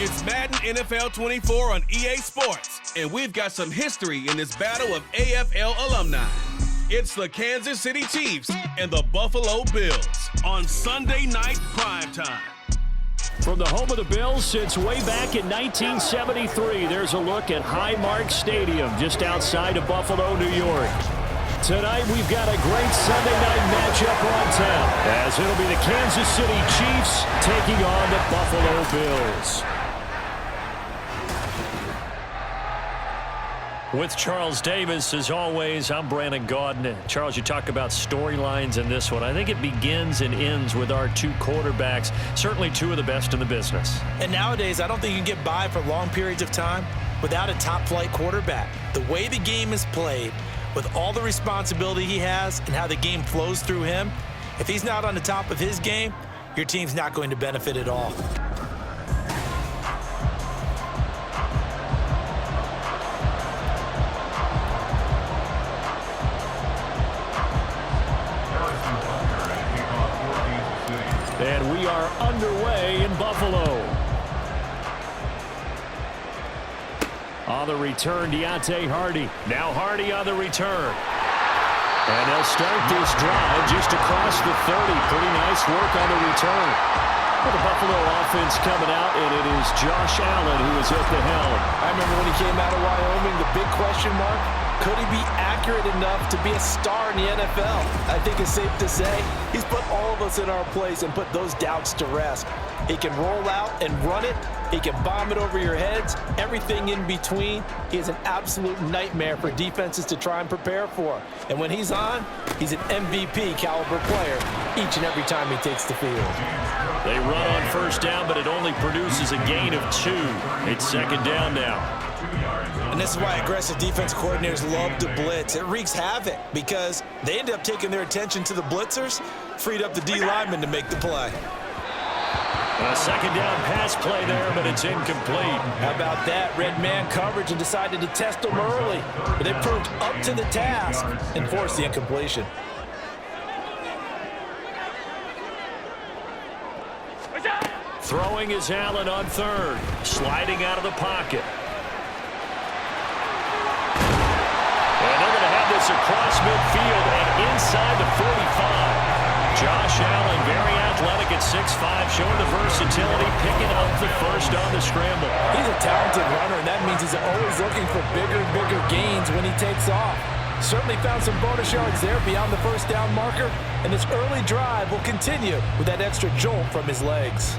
It's Madden NFL 24 on EA Sports, and we've got some history in this battle of AFL alumni. It's the Kansas City Chiefs and the Buffalo Bills on Sunday night primetime. From the home of the Bills since way back in 1973, there's a look at Highmark Stadium just outside of Buffalo, New York. Tonight, we've got a great Sunday night matchup on tap, as it'll be the Kansas City Chiefs taking on the Buffalo Bills. With Charles Davis, as always, I'm Brandon Gaudin. Charles, you talk about storylines in this one. I think it begins and ends with our two quarterbacks, certainly two of the best in the business. And nowadays, I don't think you can get by for long periods of time without a top-flight quarterback. The way the game is played, with all the responsibility he has and how the game flows through him, if he's not on the top of his game, your team's not going to benefit at all. And we are underway in Buffalo. On the return, Deontay Hardy. Now Hardy on the return. And they'll start this drive just across the 30. Pretty nice work on the return. Well, the Buffalo offense coming out, and it is Josh Allen who is at the helm. I remember when he came out of Wyoming, the big question mark, could he be accurate enough to be a star in the NFL? I think it's safe to say he's put all of us in our place and put those doubts to rest. He can roll out and run it. He can bomb it over your heads. Everything in between. He is an absolute nightmare for defenses to try and prepare for. And when he's on, he's an MVP caliber player each and every time he takes the field. They run on first down, but it only produces a gain of 2. It's second down now. And this is why aggressive defense coordinators love to blitz. It wreaks havoc because they end up taking their attention to the blitzers, freed up the D lineman to make the play. A second down pass play there, but it's incomplete. How about that? Red man coverage and decided to test them early. But they proved up to the task and forced the incompletion. Throwing is Allen on third. Sliding out of the pocket. And they're going to have this across midfield and inside the 45. Josh Allen, very athletic at 6'5", showing the versatility, picking up the first on the scramble. He's a talented runner, and that means he's always looking for bigger and bigger gains when he takes off. Certainly found some bonus yards there beyond the first down marker, and this early drive will continue with that extra jolt from his legs.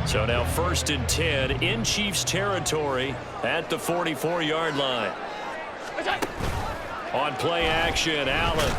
So now 1st and 10 in Chiefs territory at the 44-yard line. On play action, Allen.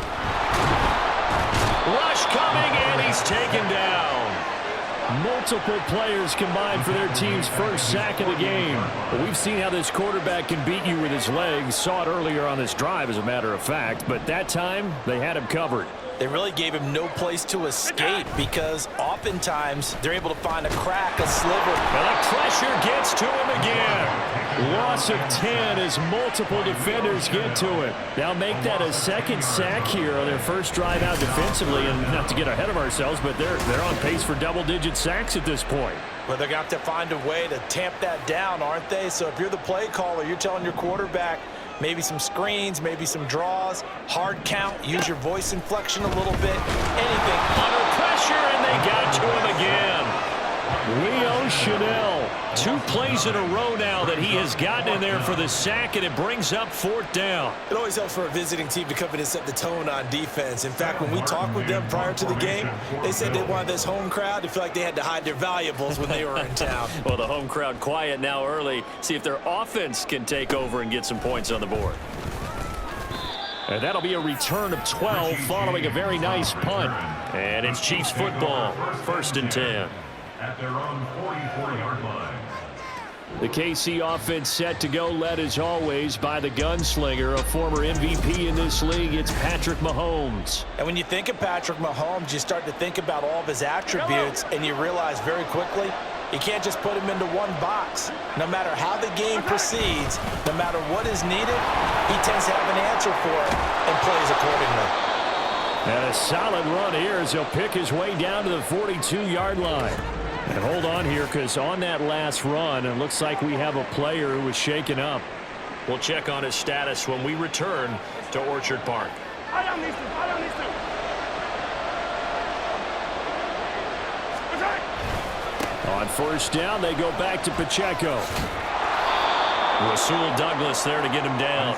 Rush coming, and he's taken down. Multiple players combined for their team's first sack of the game. But we've seen how this quarterback can beat you with his legs. Saw it earlier on this drive, as a matter of fact. But that time, they had him covered. They really gave him no place to escape because oftentimes they're able to find a crack, a sliver. And the pressure gets to him again. Loss of 10 as multiple defenders get to it. Now make that a second sack here on their first drive out defensively. And not to get ahead of ourselves, but they're on pace for double-digit sacks at this point. Well, they're going to have to find a way to tamp that down, aren't they? So if you're the play caller, you're telling your quarterback, maybe some screens, maybe some draws, hard count, use your voice inflection a little bit, anything. Under pressure, and they got to him again. Leo Chanel, 2 plays in a row now that he has gotten in there for the sack, and it brings up 4th down. It always helps for a visiting team to come in and set the tone on defense. In fact, when we talked with them prior to the game, they said they wanted this home crowd to feel like they had to hide their valuables when they were in town. Well, the home crowd quiet now early. See if their offense can take over and get some points on the board. And that'll be a return of 12 following a very nice punt. And it's Chiefs football, 1st and 10. At their own 44-yard line. The KC offense set to go, led as always by the gunslinger, a former MVP in this league. It's Patrick Mahomes. And when you think of Patrick Mahomes, you start to think about all of his attributes, and you realize very quickly you can't just put him into one box. No matter how the game proceeds, no matter what is needed, he tends to have an answer for it and plays accordingly. And a solid run here as he'll pick his way down to the 42-yard line. And hold on here, because on that last run, it looks like we have a player who was shaken up. We'll check on his status when we return to Orchard Park. On first down, they go back to Pacheco. Rasul Douglas there to get him down.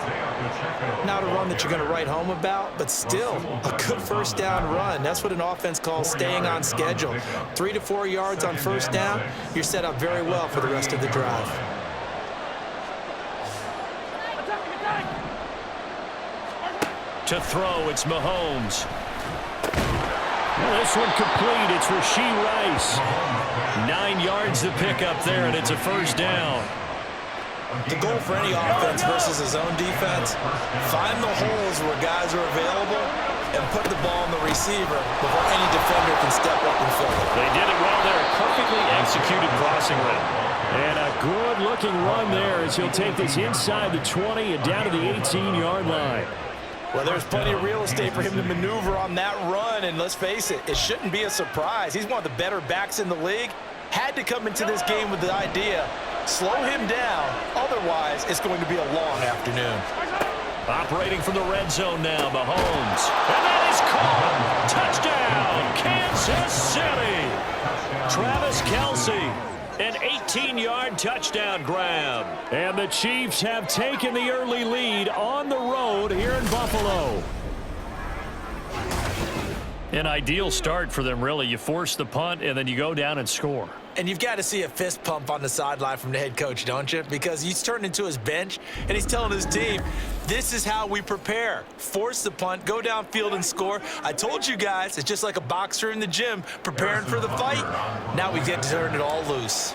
Not a run that you're going to write home about, but still a good first down run. That's what an offense calls staying on schedule. 3 to 4 yards on first down, you're set up very well for the rest of the drive. To throw, it's Mahomes. Well, this one complete. It's Rashee Rice. 9 yards to pick up there, and it's a first down. The goal for any offense versus his own defense, find the holes where guys are available and put the ball on the receiver before any defender can step up and fill it. They did it well there. Perfectly executed crossing route. And a good-looking run there as he'll take this inside the 20 and down to the 18-yard line. Well, there's plenty of real estate for him to maneuver on that run, and let's face it, it shouldn't be a surprise. He's one of the better backs in the league. Had to come into this game with the idea, slow him down, otherwise it's going to be a long afternoon. Operating from the red zone now, Mahomes. And that is caught. Touchdown, Kansas City. Travis Kelce. An 18-yard touchdown grab. And the Chiefs have taken the early lead on the road here in Buffalo. An ideal start for them, really. You force the punt, and then you go down and score. And you've got to see a fist pump on the sideline from the head coach, don't you? Because he's turned into his bench, and he's telling his team, this is how we prepare. Force the punt, go downfield and score. I told you guys, it's just like a boxer in the gym preparing for the fight. Now we get to turn it all loose.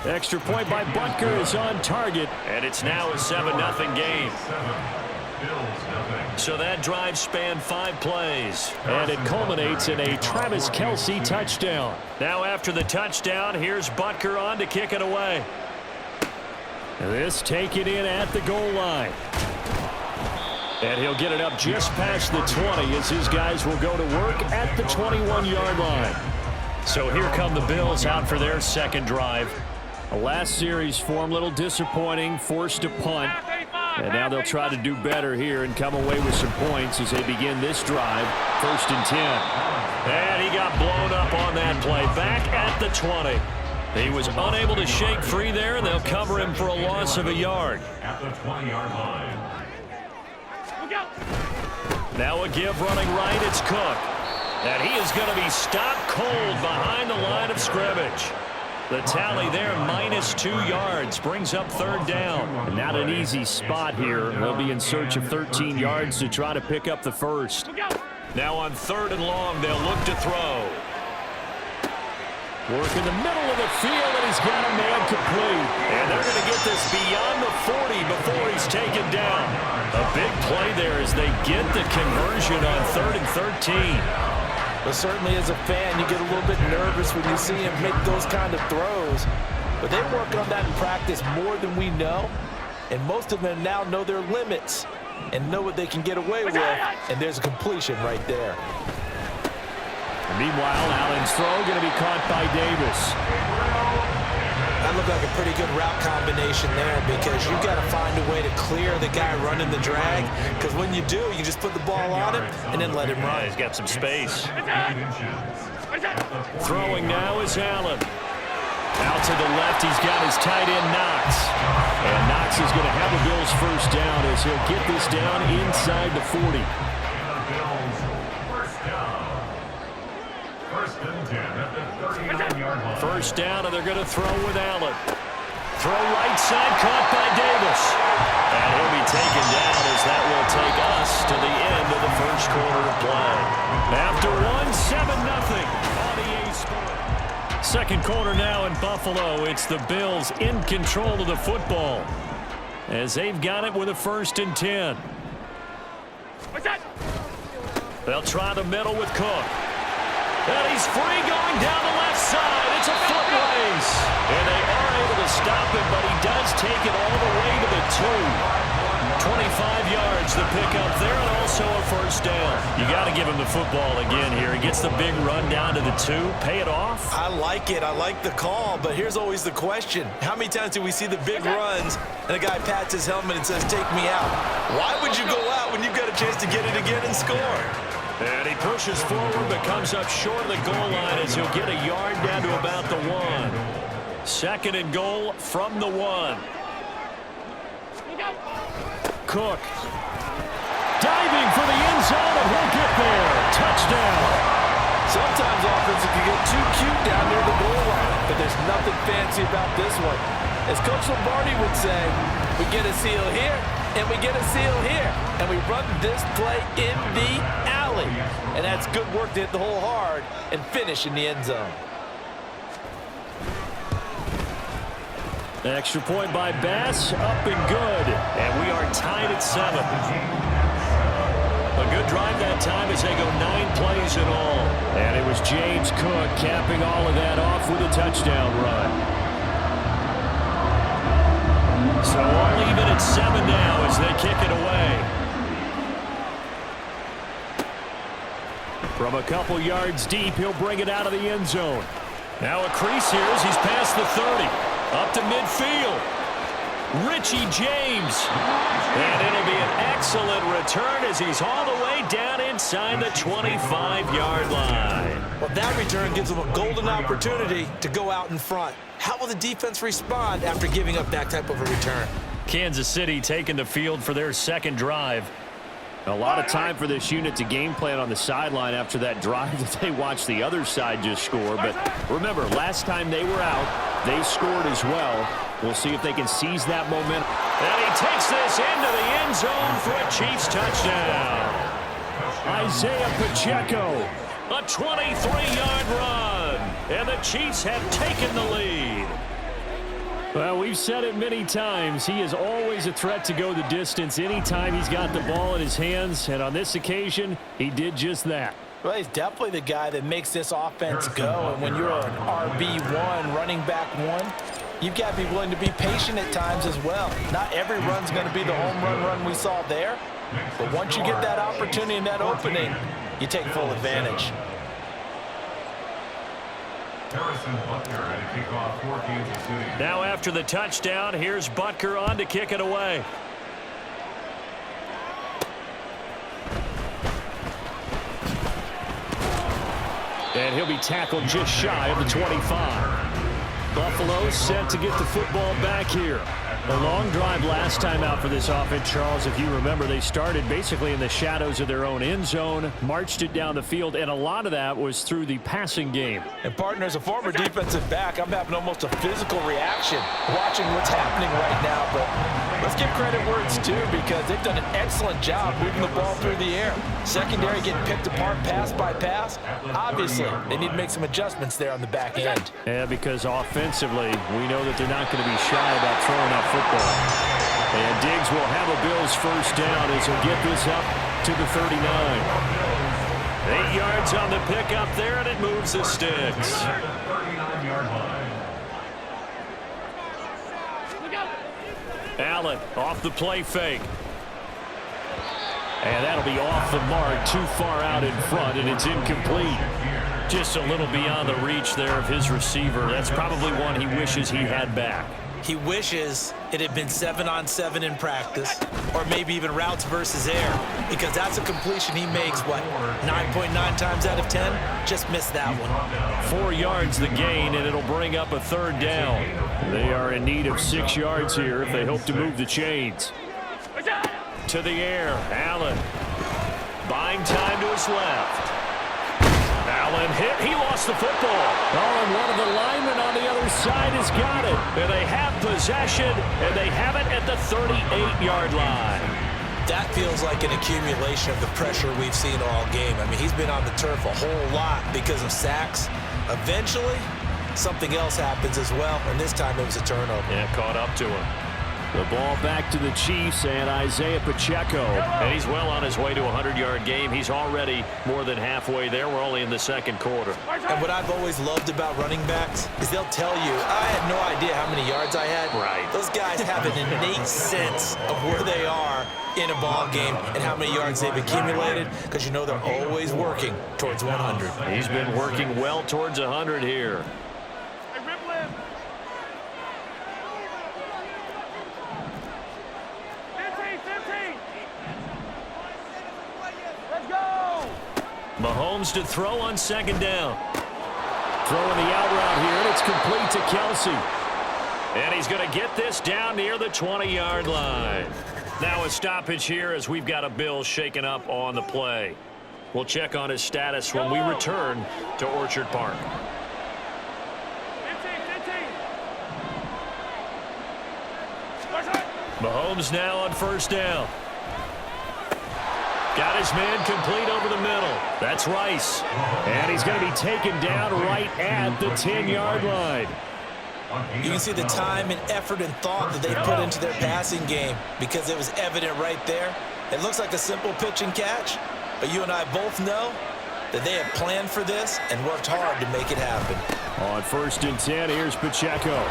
Extra point by Butker is on target, and it's now a 7-0 game. So that drive spanned 5 plays, and it culminates in a Travis Kelce touchdown. Now after the touchdown, here's Butker on to kick it away. This taken in at the goal line. And he'll get it up just past the 20 as his guys will go to work at the 21-yard line. So here come the Bills out for their second drive. The last series form a little disappointing, forced to punt. And now they'll try to do better here and come away with some points as they begin this drive. 1st and 10. And he got blown up on that play. Back at the 20. He was unable to shake free there, and they'll cover him for a loss of a yard. At the 20-yard line. Now a give running right. It's Cook. And he is going to be stopped cold behind the line of scrimmage. The tally there, -2 yards, brings up 3rd down. Not an easy spot here. They'll be in search of 13 yards to try to pick up the first. Now on 3rd and long, they'll look to throw. Work in the middle of the field, and he's got a man complete. And they're going to get this beyond the 40 before he's taken down. A big play there as they get the conversion on 3rd and 13. But certainly as a fan, you get a little bit nervous when you see him make those kind of throws. But they work on that in practice more than we know. And most of them now know their limits and know what they can get away with. And there's a completion right there. And meanwhile, Allen's throw going to be caught by Davis. That looked like a pretty good route combination there because you've got to find a way to clear the guy running the drag, because when you do, you just put the ball on him and then let him run. Yeah, he's got some space. Throwing now is Allen. Out to the left, he's got his tight end Knox. And Knox is going to have the Bills first down as he'll get this down inside the 40. First down, and they're going to throw with Allen. Throw right side, caught by Davis. And he'll be taken down as that will take us to the end of the first quarter of play. After 1, 7-0 on EA Sports. Second quarter now in Buffalo. It's the Bills in control of the football as they've got it with a 1st and 10. They'll try the middle with Cook. And he's free going down the left side. It's a foot race. And they are able to stop him, but he does take it all the way to the 2. 25 yards to pick up there, and also a 1st first down. You got to give him the football again here. He gets the big run down to the 2. Pay it off. I like it. I like the call, but here's always the question. How many times do we see the big runs and a guy pats his helmet and says, take me out? Why would you go out when you've got a chance to get it again and score? And he pushes forward but comes up short of the goal line as he'll get a yard down to about the 1. Second and goal from the 1. Cook. Diving for the end zone, and he'll get there. Touchdown. Sometimes offenses can get too cute down near the goal line, but there's nothing fancy about this one. As Coach Lombardi would say, we get a seal here, and we get a seal here, and we run this play in the alley. And that's good work to hit the hole hard and finish in the end zone. Extra point by Bass, up and good. And we are tied at 7. A good drive that time as they go 9 plays in all. And it was James Cook capping all of that off with a touchdown run. So all even at 7 now as they kick it away. From a couple yards deep, he'll bring it out of the end zone. Now a crease here as he's past the 30. Up to midfield. Richie James. And it'll be an excellent return as he's all the way down inside the 25-yard line. Well, that return gives them a golden opportunity to go out in front. How will the defense respond after giving up that type of a return? Kansas City taking the field for their second drive. A lot of time for this unit to game plan on the sideline after that drive that they watched the other side just score. But remember, last time they were out, they scored as well. We'll see if they can seize that momentum. And he takes this into the end zone for a Chiefs touchdown. Isaiah Pacheco, a 23-yard run. And the Chiefs have taken the lead. Well, we've said it many times. He is always a threat to go the distance anytime he's got the ball in his hands. And on this occasion, he did just that. Well, he's definitely the guy that makes this offense go. And when you're an RB1, running back 1, you've got to be willing to be patient at times as well. Not every run's going to be the home run we saw there. But once you get that opportunity and that opening, you take full advantage. Now after the touchdown, here's Butker on to kick it away. And he'll be tackled just shy of the 25. Buffalo set to get the football back here. A long drive last time out for this offense, Charles. If you remember, they started basically in the shadows of their own end zone, marched it down the field, and a lot of that was through the passing game. And partner, as a former defensive back, I'm having almost a physical reaction watching what's happening right now. But let's give credit where it's due because they've done an excellent job moving the ball through the air. Secondary getting picked apart pass by pass. Obviously, they need to make some adjustments there on the back end. Yeah, because offensively, we know that they're not going to be shy about throwing that football. And Diggs will have a Bills first down as he'll get this up to the 39. 8 yards on the pickup there, and it moves the sticks. Allen off the play fake. And that'll be off the mark, too far out in front, and it's incomplete. Just a little beyond the reach there of his receiver. That's probably one he wishes he had back. He wishes it had been 7-on-7 in practice, or maybe even routes versus air, because that's a completion he makes, 9.9 times out of 10? Just missed that one. 4 yards the gain, and it'll bring up a third down. They are in need of 6 yards here if they hope to move the chains. To the air, Allen. Buying time to his left. Allen hit. He lost the football. Oh, and one of the linemen on the other side has got it. And they have possession, and they have it at the 38-yard line. That feels like an accumulation of the pressure we've seen all game. I mean, he's been on the turf a whole lot because of sacks. Eventually, something else happens as well, and this time it was a turnover. Yeah, caught up to him. The ball back to the Chiefs and Isaiah Pacheco. And he's well on his way to a 100-yard game. He's already more than halfway there. We're only in the second quarter. And what I've always loved about running backs is they'll tell you, I had no idea how many yards I had. Right. Those guys have an innate sense of where they are in a ball game and how many yards they've accumulated, because you know they're always working towards 100. He's been working well towards 100 here. Mahomes to throw on second down. Throwing the out route here, and it's complete to Kelsey. And he's going to get this down near the 20-yard line. Now a stoppage here as we've got a Bill shaken up on the play. We'll check on his status when we return to Orchard Park. Mahomes now on first down. Got his man complete over the middle. That's Rice. And he's going to be taken down right at the 10-yard line. You can see the time and effort and thought that they put into their passing game, because it was evident right there. It looks like a simple pitch and catch, but you and I both know that they have planned for this and worked hard to make it happen. On first and 10, here's Pacheco.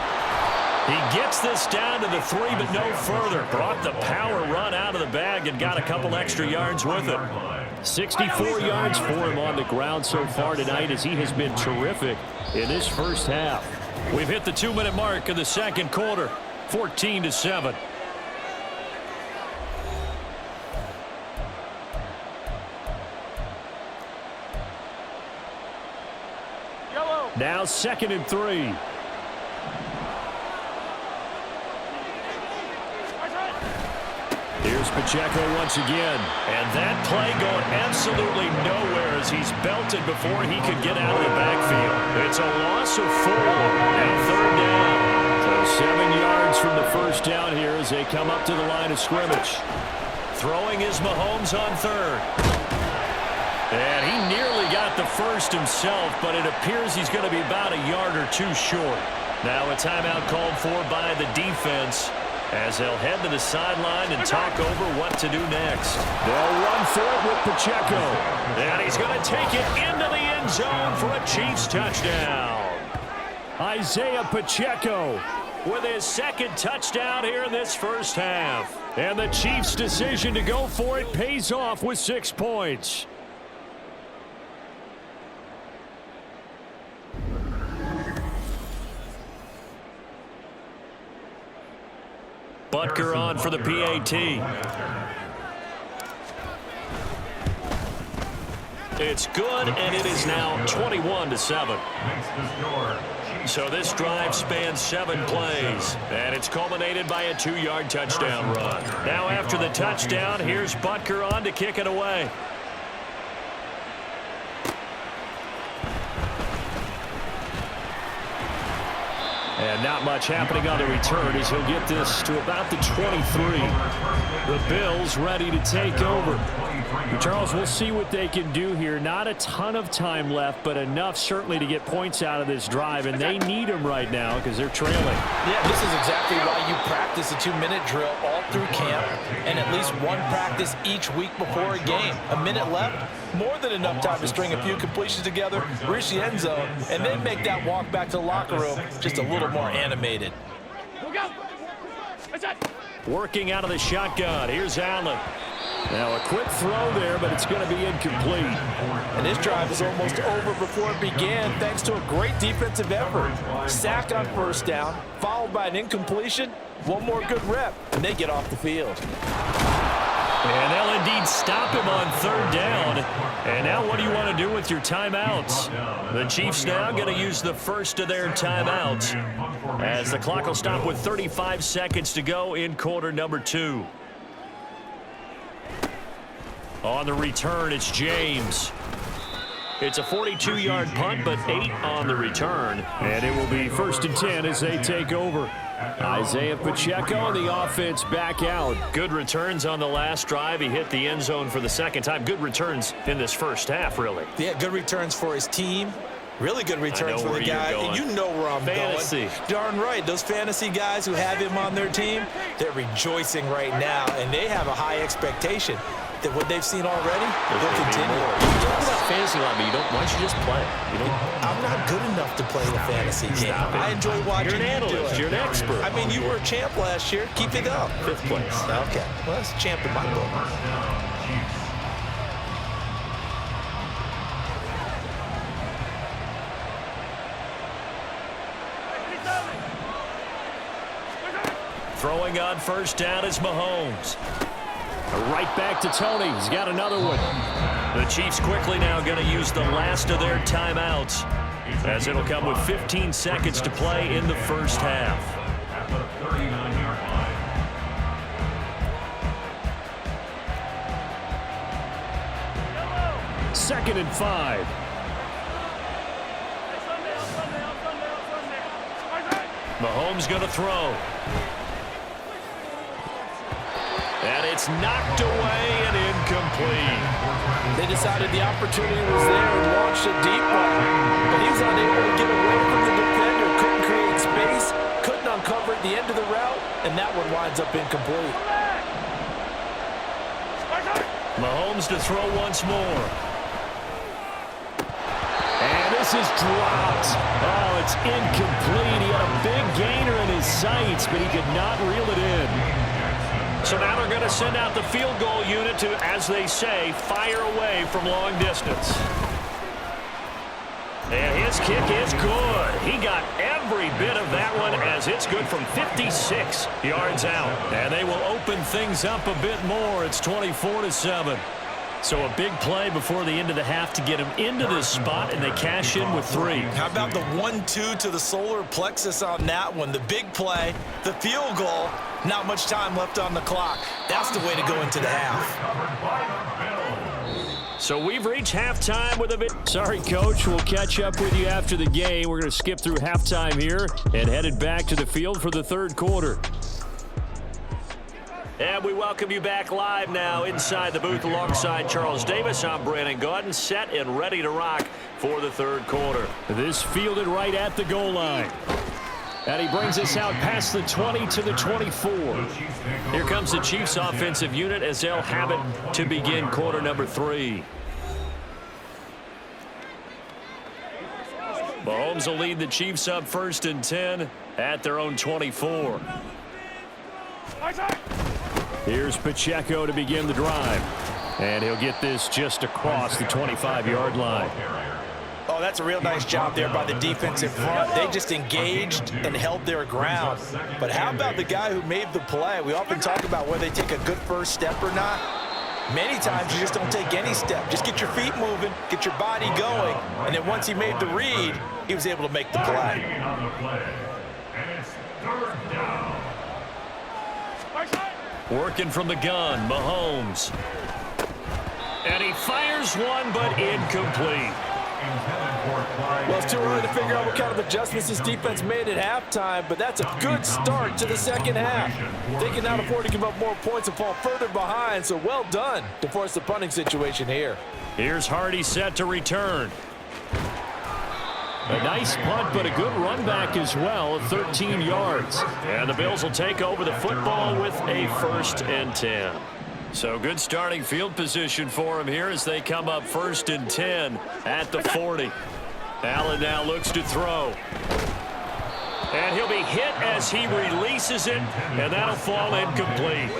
He gets this down to the 3, but no further. Brought the power run out of the bag and got a couple extra yards with it. 64 yards for him on the ground so far tonight, as he has been terrific in this first half. We've hit the 2-minute mark of the second quarter, 14-7. Now 2nd and 3. Here's Pacheco once again. And that play going absolutely nowhere as he's belted before he could get out of the backfield. It's a loss of 4. Now 3rd down. So 7 yards from the first down here as they come up to the line of scrimmage. Throwing is Mahomes on 3rd. And he nearly got the first himself, but it appears he's going to be about a yard or 2 short. Now a timeout called for by the defense, as they'll head to the sideline and talk over what to do next. They'll run for it with Pacheco. And he's going to take it into the end zone for a Chiefs touchdown. Isaiah Pacheco with his 2nd touchdown here in this first half. And the Chiefs' decision to go for it pays off with 6 points. Butker on for the PAT. It's good, and it is now 21-7. So this drive spans 7 plays, and it's culminated by a 2-yard touchdown run. Now after the touchdown, here's Butker on to kick it away. And not much happening on the return as he'll get this to about the 23. The Bills ready to take over. Charles, we'll see what they can do here. Not a ton of time left, but enough certainly to get points out of this drive, and they need them right now because they're trailing. Yeah, this is exactly why you practice a 2-minute drill all through camp and at least one practice each week before a game. A minute left, more than enough time to string a few completions together, reach the end zone, and then make that walk back to the locker room just a little more animated. Working out of the shotgun. Here's Allen. Now a quick throw there, but it's going to be incomplete. And this drive is almost over before it began thanks to a great defensive effort. Sack on first down, followed by an incompletion. One more good rep, and they get off the field. And they'll indeed stop him on 3rd down. And now what do you want to do with your timeouts? The Chiefs now going to use the first of their timeouts, as the clock will stop with 35 seconds to go in quarter number 2. On the return, it's James. It's a 42-yard punt, but 8 on the return. And it will be 1st and 10 as they take over. Isaiah Pacheco and the offense back out. Good returns on the last drive. He hit the end zone for the 2nd time. Good returns in this first half, really. Yeah, good returns for his team Really good return for the guy. You know where I'm Fantasy. going. Darn right. Those fantasy guys who have him on their team, they're rejoicing right now, and they have a high expectation that what they've seen already, they'll continue. You talk about fantasy a lot, but why don't you just play? I'm not good enough to play the fantasy game. I enjoy watching You're an you do analyst. it. You're an expert. I mean, you were a champ last year. Keep it up. 5th place. Okay. Well, that's a champ in my book. Throwing on first down is Mahomes. Right back to Tony. He's got another one. The Chiefs quickly now going to use the last of their timeouts, as it'll come with 15 seconds to play in the first half. At the 39-yard line. 2nd and 5. Mahomes going to throw. And it's knocked away and incomplete. They decided the opportunity was there and launched a deep ball, but he was unable to get away from the defender, couldn't create space, couldn't uncover at the end of the route, and that one winds up incomplete. Mahomes to throw once more. And this is dropped. Oh, it's incomplete. He had a big gainer in his sights, but he could not reel it in. So now they're going to send out the field goal unit to, as they say, fire away from long distance. And his kick is good. He got every bit of that one, as it's good from 56 yards out. And they will open things up a bit more. It's 24-7. So a big play before the end of the half to get him into this spot, and they cash in with 3. How about the 1-2 to the solar plexus on that one? The big play, the field goal, not much time left on the clock. That's the way to go into the half. So we've reached halftime with a bit. Sorry, Coach. We'll catch up with you after the game. We're going to skip through halftime here and headed back to the field for the 3rd quarter. And we welcome you back live now inside the booth alongside Charles Davis. I'm Brandon Gaudin, set and ready to rock for the 3rd quarter. This fielded right at the goal line. And he brings us out past the 20 to the 24. Here comes the Chiefs offensive unit as they'll have it to begin quarter number 3. Mahomes will lead the Chiefs up 1st and 10 at their own 24. Here's Pacheco to begin the drive. And he'll get this just across the 25-yard line. Oh, that's a real nice job there by the defense in front. They just engaged and held their ground. But how about the guy who made the play? We often talk about whether they take a good first step or not. Many times you just don't take any step. Just get your feet moving, get your body going, and then once he made the read, he was able to make the play. And it's 3rd down. Working from the gun, Mahomes. And he fires one, but incomplete. Well, it's too early to figure out what kind of adjustments this defense made at halftime, but that's a good start to the 2nd half. They can now afford to give up more points and fall further behind, so well done to force the punting situation here. Here's Hardy set to return. A nice punt, but a good run back as well, 13 yards. And the Bills will take over the football with a 1st and 10. So good starting field position for him here as they come up 1st and 10 at the 40. Allen now looks to throw. And he'll be hit as he releases it, and that'll fall incomplete.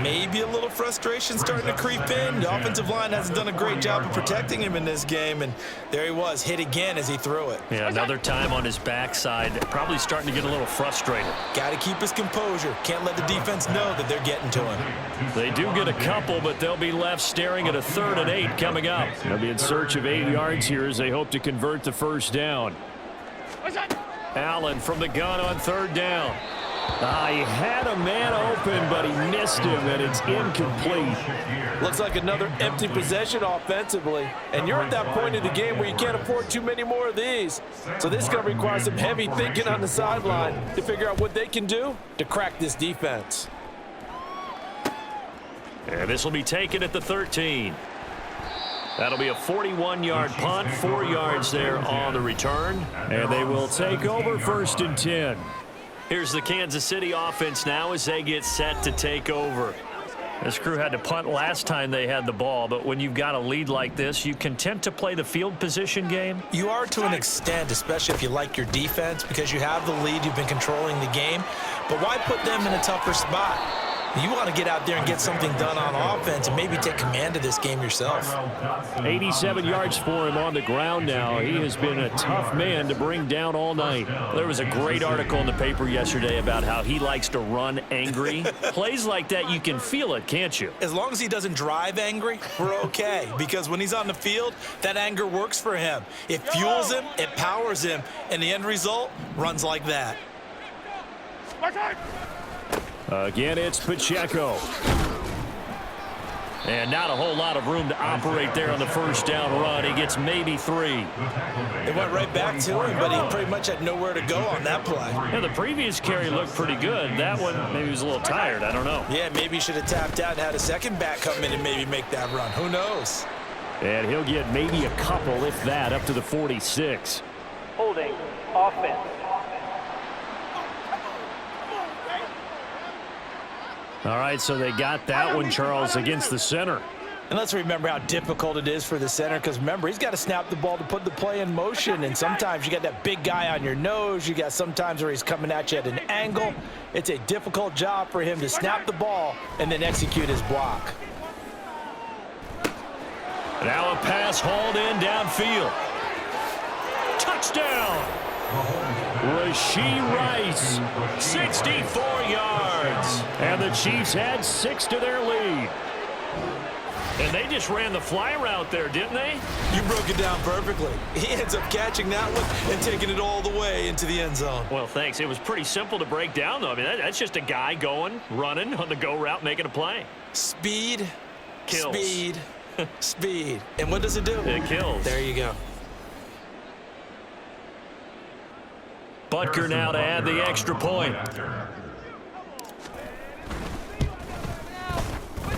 Maybe a little frustration starting to creep in. The offensive line hasn't done a great job of protecting him in this game, and there he was, hit again as he threw it. Yeah, another time on his backside, probably starting to get a little frustrated. Got to keep his composure. Can't let the defense know that they're getting to him. They do get a couple, but they'll be left staring at a 3rd and 8 coming up. They'll be in search of 8 yards here as they hope to convert the 1st down. Allen from the gun on 3rd down. He had a man open, but he missed him, and it's incomplete. Looks like another empty possession offensively. And you're at that point in the game where you can't afford too many more of these. So this is going to require some heavy thinking on the sideline to figure out what they can do to crack this defense. And this will be taken at the 13. That'll be a 41-yard punt, 4 yards there on the return. And they will take over 1st and 10. Here's the Kansas City offense now as they get set to take over. This crew had to punt last time they had the ball, but when you've got a lead like this, you content to play the field position game? You are to an extent, especially if you like your defense, because you have the lead, you've been controlling the game. But why put them in a tougher spot? You want to get out there and get something done on offense and maybe take command of this game yourself. 87 yards for him on the ground now. He has been a tough man to bring down all night. There was a great article in the paper yesterday about how he likes to run angry. Plays like that, you can feel it, can't you? As long as he doesn't drive angry, we're okay. Because when he's on the field, that anger works for him. It fuels him, it powers him, and the end result runs like that. Again, it's Pacheco. And not a whole lot of room to operate there on the first down run. He gets maybe 3. It went right back to him, but he pretty much had nowhere to go on that play. Yeah, the previous carry looked pretty good. That one, maybe he was a little tired. I don't know. Yeah, maybe he should have tapped out and had a second back come in and maybe make that run. Who knows? And he'll get maybe a couple, if that, up to the 46. Holding offense. All right, so they got that one, Charles, against the center. And let's remember how difficult it is for the center, because remember, he's got to snap the ball to put the play in motion, and sometimes you got that big guy on your nose. You got sometimes where he's coming at you at an angle. It's a difficult job for him to snap the ball and then execute his block. Now a pass hauled in downfield. Touchdown! Rashee Rice, 64 yards. and the Chiefs had 6 to their lead. And they just ran the fly route there, didn't they? You broke it down perfectly. He ends up catching that one and taking it all the way into the end zone. Well, thanks. It was pretty simple to break down, though. I mean, that's just a guy going, running on the go route, making a play. Speed, Kills. speed, speed. And what does it do? It kills. There you go. Butker now to add the extra point.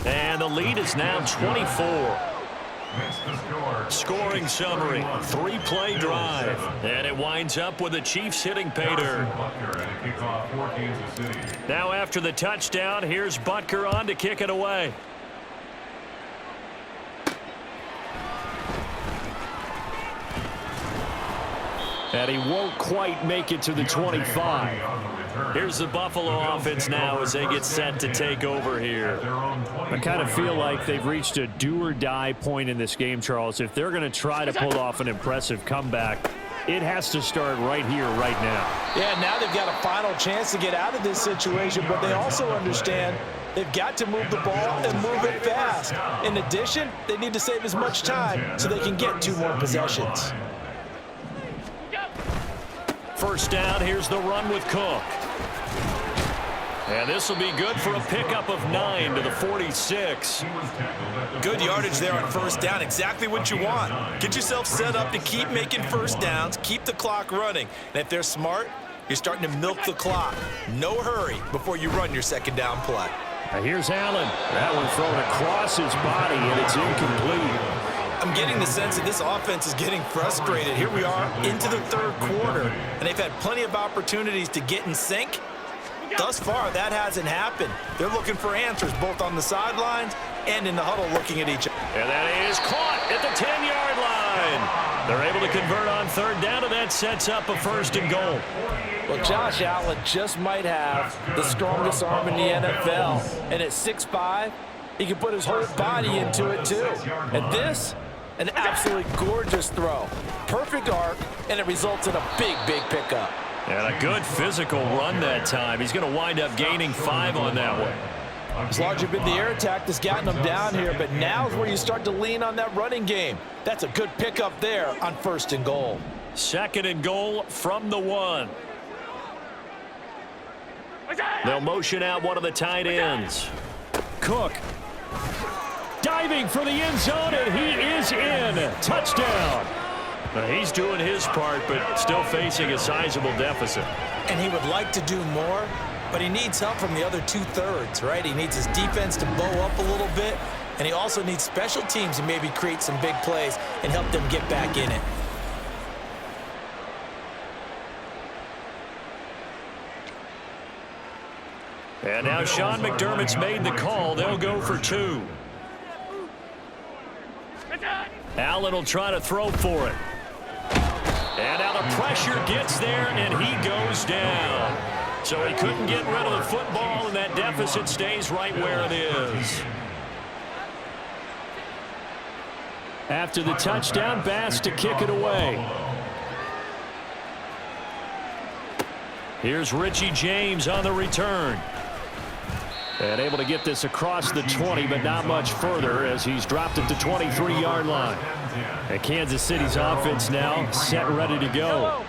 And the lead is now 24. Scoring summary, 3-play drive. And it winds up with the Chiefs hitting pay dirt. Now after the touchdown, here's Butker on to kick it away. And he won't quite make it to the 25. Here's the Buffalo offense now as they get set to take over here. I kind of feel like they've reached a do-or-die point in this game, Charles. If they're going to try to pull off an impressive comeback, it has to start right here, right now. Yeah, now they've got a final chance to get out of this situation, but they also understand they've got to move the ball and move it fast. In addition, they need to save as much time so they can get 2 more possessions. First down, here's the run with Cook. And this will be good for a pickup of 9 to the 46. Good yardage there on first down, exactly what you want. Get yourself set up to keep making first downs, keep the clock running. And if they're smart, you're starting to milk the clock. No hurry before you run your second down play. Now here's Allen. That one thrown across his body, and it's incomplete. I'm getting the sense that this offense is getting frustrated. Here we are into the third quarter, and they've had plenty of opportunities to get in sync. Thus far, that hasn't happened. They're looking for answers both on the sidelines and in the huddle looking at each other. And that is caught at the 10-yard line. They're able to convert on third down, and that sets up a 1st and goal. Well, Josh Allen just might have the strongest arm in the NFL. And at 6'5", he can put his whole body into it, too. And this, an absolutely gorgeous throw. Perfect arc, and it results in a big, big pickup. And a good physical run that time. He's going to wind up gaining 5 on that one. It's largely been the air attack that's gotten them down here, but now's where you start to lean on that running game. That's a good pickup there on 1st and goal. 2nd and goal from the 1. They'll motion out one of the tight ends. Cook diving for the end zone, and he is in. Touchdown. He's doing his part, but still facing a sizable deficit. And he would like to do more, but he needs help from the other 2/3, right? He needs his defense to bow up a little bit, and he also needs special teams to maybe create some big plays and help them get back in it. And now Sean McDermott's made the call. They'll go for 2. Allen will try to throw for it. And now the pressure gets there, and he goes down. So he couldn't get rid of the football, and that deficit stays right where it is. After the touchdown, Bass to kick it away. Here's Richie James on the return. And able to get this across the 20, but not much further as he's dropped it to 23-yard line. And Kansas City's offense now set and ready to go.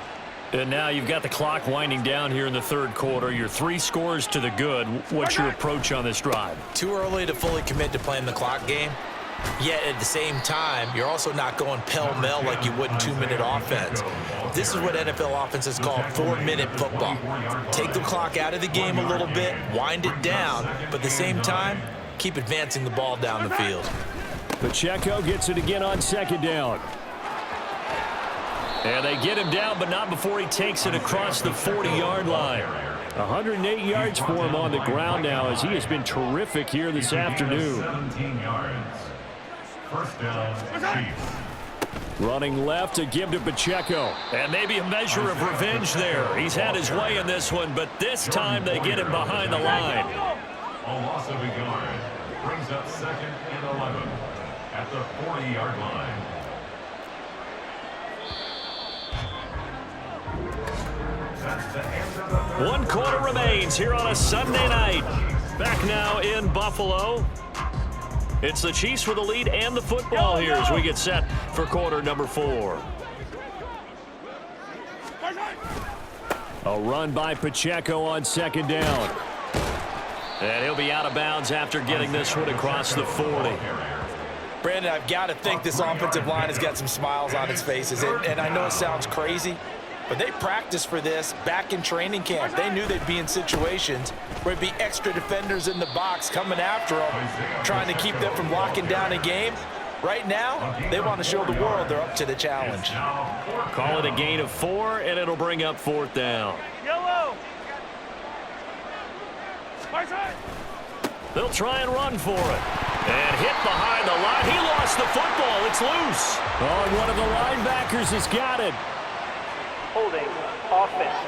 And now you've got the clock winding down here in the third quarter. You're 3 scores to the good. What's your approach on this drive? Too early to fully commit to playing the clock game. Yet at the same time, you're also not going pell-mell like you would in 2-minute offense. This is what NFL offenses call 4-minute football. Take the clock out of the game a little bit, wind it down, but at the same time, keep advancing the ball down the field. Pacheco gets it again on second down. And they get him down, but not before he takes it across the 40-yard line. 108 yards for him on the ground now as he has been terrific here this afternoon. 17 yards. First down, Chiefs. Running left to give to Pacheco. And maybe a measure of revenge there. He's had his way in this one, but this time they get him behind the line. A loss of a yard. Brings up 2nd and 11 at the 40-yard line. That's the end of the 1 quarter remains here on a Sunday night. Back now in Buffalo. It's the Chiefs with the lead and the football here as we get set for quarter number 4. A run by Pacheco on second down. And he'll be out of bounds after getting this one across the 40. Brandon, I've got to think this offensive line has got some smiles on its faces. And I know it sounds crazy, but they practiced for this back in training camp. They knew they'd be in situations where it'd be extra defenders in the box coming after them, trying to keep them from locking down a game. Right now, they want to show the world they're up to the challenge. Call it a gain of 4, and it'll bring up 4th down. Yellow. They'll try and run for it. And hit behind the line. He lost the football. It's loose. Oh, and one of the linebackers has got it. Holding. Offense.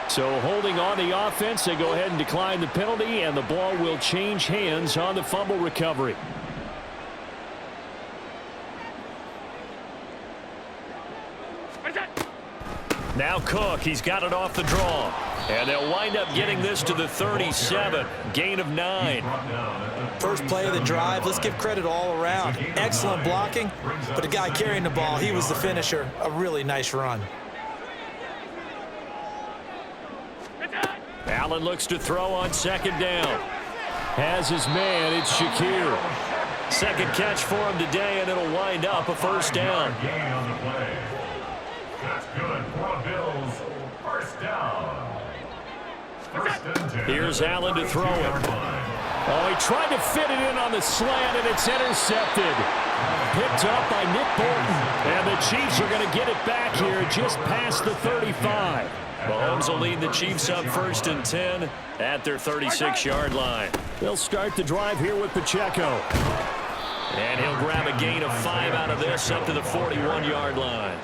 So holding on the offense, they go ahead and decline the penalty, and the ball will change hands on the fumble recovery. Now Cook, he's got it off the draw. And they'll wind up getting this to the 37. Gain of 9. First play of the drive, let's give credit all around. Excellent blocking, but the guy carrying the ball, he was the finisher. A really nice run. Allen looks to throw on second down. Has his man, it's Shakir. Second catch for him today, and it'll wind up a first down. gain on the play. That's good for the Bills. First down. First and 10. Here's Allen to throw it. Oh, he tried to fit it in on the slant, and it's intercepted. Picked up by Nick Bolton. And the Chiefs are going to get it back here just past the 35. Mahomes will lead the Chiefs up first and 10 at their 36-yard line. They'll start the drive here with Pacheco. And he'll grab a gain of 5 out of this up to the 41-yard line.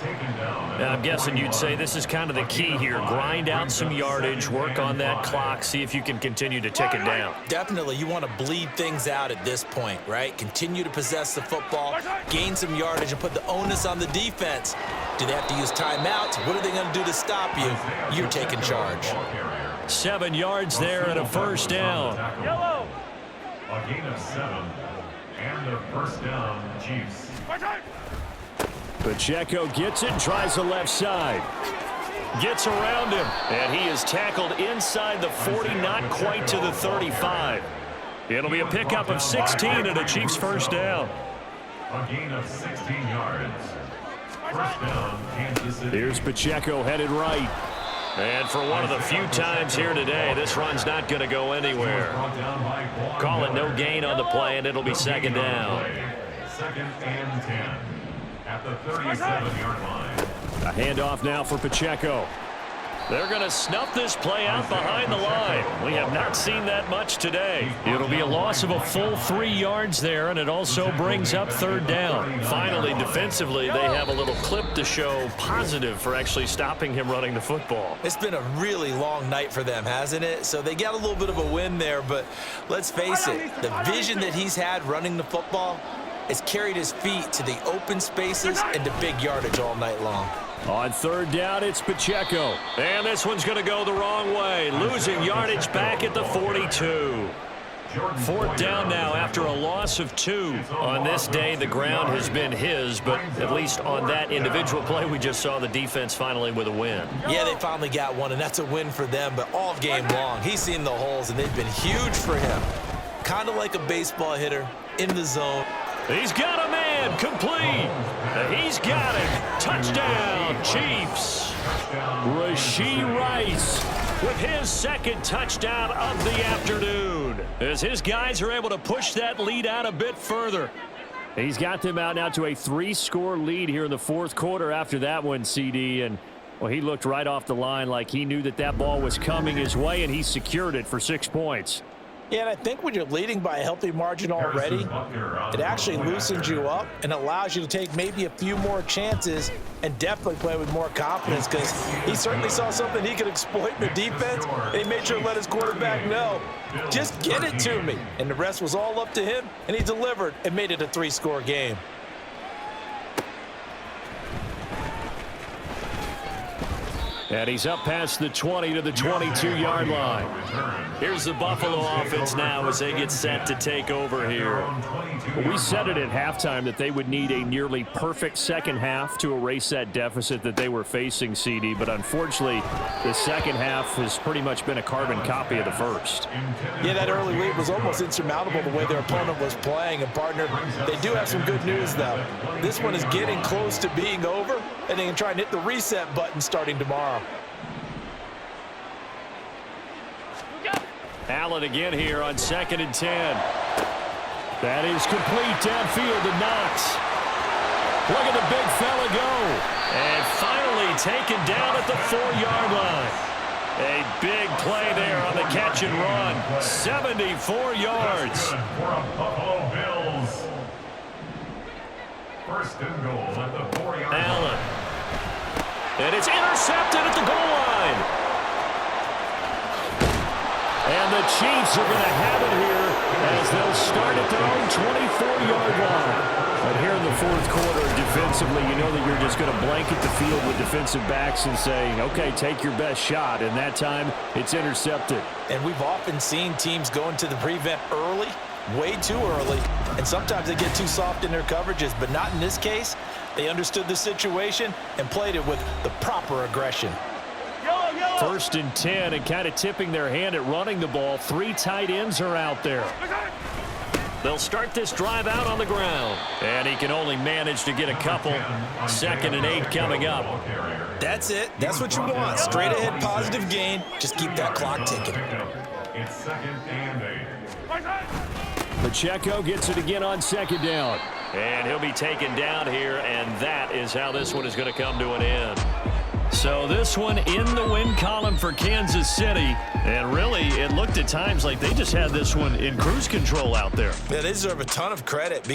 Now, I'm guessing you'd say this is kind of the key here. Grind out some yardage, work on that clock, see if you can continue to tick it down. Definitely, you want to bleed things out at this point, right? Continue to possess the football, gain some yardage, and put the onus on the defense. Do they have to use timeouts? What are they going to do to stop you? You're taking charge. 7 yards there and a first down. Yellow. A gain of 7. And a first down, Chiefs. Pacheco gets it and tries the left side. Gets around him, and he is tackled inside the 40, not quite to the 35. It'll be a pickup of 16 and a Chiefs first down. A gain of 16 yards. First down, Kansas City. Here's Pacheco headed right. And for one of the few times here today, this run's not going to go anywhere. Call it no gain on the play, and it'll be second down. Second and 10 at the 37-yard line. A handoff now for Pacheco. They're going to snuff this play out behind the line. We have not seen that much today. It'll be a loss of a full 3 yards there, and it also brings up third down. Finally, defensively, they have a little clip to show positive for actually stopping him running the football. It's been a really long night for them, hasn't it? So they got a little bit of a win there, but let's face it, the vision that he's had running the football has carried his feet to the open spaces and to big yardage all night long. On third down, it's Pacheco. And this one's going to go the wrong way, losing yardage back at the 42. Fourth down now after a loss of 2. On this day, the ground has been his, but at least on that individual play, we just saw the defense finally with a win. Yeah, they finally got one, and that's a win for them, but all game long, he's seen the holes, and they've been huge for him. Kind of like a baseball hitter in the zone. He's got a man, complete. He's got it. Touchdown, Chiefs. Rashee Rice with his second touchdown of the afternoon, as his guys are able to push that lead out a bit further. He's got them out now to a 3-score lead here in the fourth quarter after that one, CD. And, well, he looked right off the line like he knew that that ball was coming his way, and he secured it for 6 points. Yeah, and I think when you're leading by a healthy margin already, it actually loosens you up and allows you to take maybe a few more chances and definitely play with more confidence, because he certainly saw something he could exploit in the defense, and he made sure to let his quarterback know, just get it to me. And the rest was all up to him, and he delivered and made it a 3-score game. And he's up past the 20 to the 22-yard line. Here's the Buffalo offense now as they get set to take over here. We said it at halftime that they would need a nearly perfect second half to erase that deficit that they were facing, CD. But unfortunately, the second half has pretty much been a carbon copy of the first. Yeah, that early lead was almost insurmountable the way their opponent was playing. And, partner, they do have some good news, though. This one is getting close to being over, and they can try and hit the reset button starting tomorrow. Allen again here on 2nd and 10. That is complete downfield to Knox. Look at the big fella go. And finally taken down at the 4-yard line. A big play there on the catch and run. 74 yards. For a Buffalo Bills. First and goal at the 4-yard line. Allen. And it's intercepted at the goal line. And the Chiefs are going to have it here as they'll start at their own 24-yard line. But here in the fourth quarter, defensively, you know that you're just going to blanket the field with defensive backs and say, okay, take your best shot. And that time, it's intercepted. And we've often seen teams go into the prevent early, way too early, and sometimes they get too soft in their coverages, but not in this case. They understood the situation and played it with the proper aggression. First and 10, and kind of tipping their hand at running the ball. 3 tight ends are out there. They'll start this drive out on the ground. And he can only manage to get a couple. 2nd and 8 coming up. That's it. That's what you want. Straight ahead positive gain. Just keep that clock ticking. It's 2nd and 8. Pacheco gets it again on 2nd down. And he'll be taken down here, and that is how this one is going to come to an end. So this one in the win column for Kansas City. And really, it looked at times like they just had this one in cruise control out there. Yeah, they deserve a ton of credit.